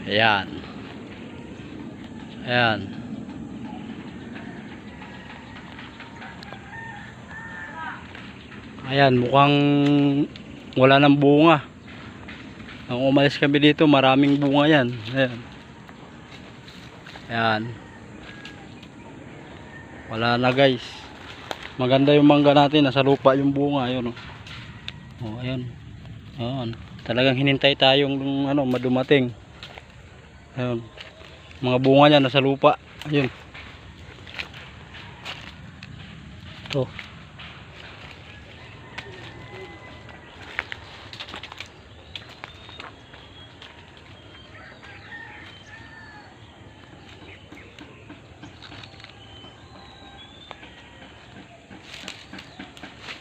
Ayan. Ayan. Ayan, mukhang wala ng bunga. Nung umalis kami dito, maraming bunga yan. Ayan. Ayan. Wala na guys. Maganda yung mangga natin, nasa lupa yung bunga. Ayun, oh. Oh, ayan. Ayan. Talagang hinintay tayong madumating. Ayun. Mga bunga niya nasa lupa. Ayun. Ito.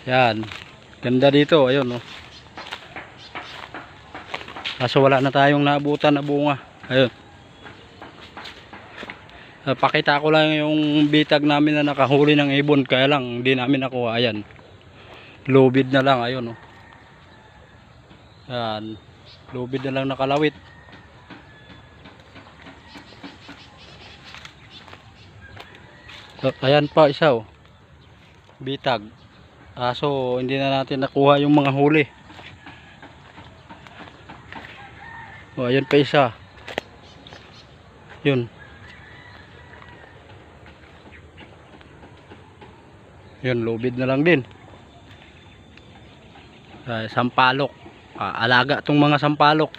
Yan. Ganda dito. Ayun, oh. Kaso wala na tayong naabutan na bunga. Ayun. Pakita ko lang yung bitag namin na nakahuli ng ibon. Kaya lang hindi namin nakuha. Ayan. Lubid na lang. Ayun, oh. Yan. Lubid na lang nakalawit. So, ayan pa isa, oh. Bitag. So hindi na natin nakuha yung mga huli. Oh, ayan pa isa. Yun. Yun, lubid na lang din. Sampalok. Alaga tong mga sampalok.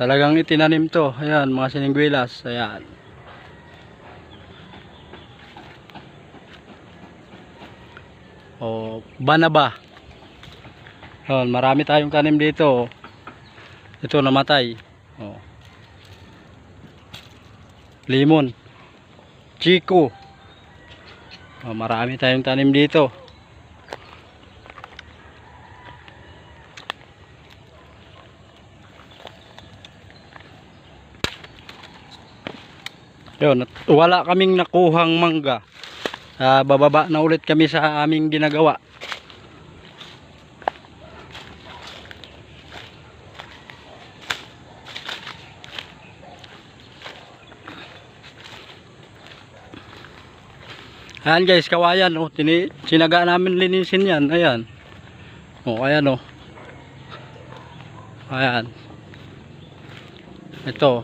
Talagang itinanim to. Ayan, mga siningwilas. Ayan. O, banaba. Ayan, marami tayong tanim dito. Ito namatay. O. Limon. Chico. O, marami tayong tanim dito. Yun, wala kaming nakuhang mangga. Bababa na ulit kami sa aming ginagawa. Ayan guys, kawayan, oh. Sinaga namin linisin yan. Ayan. Oh, ayan, oh. Ayan. Ito.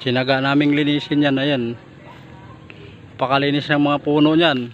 Sinaga namin linisin yan. Ayan. Pakalinis ng mga puno niyan.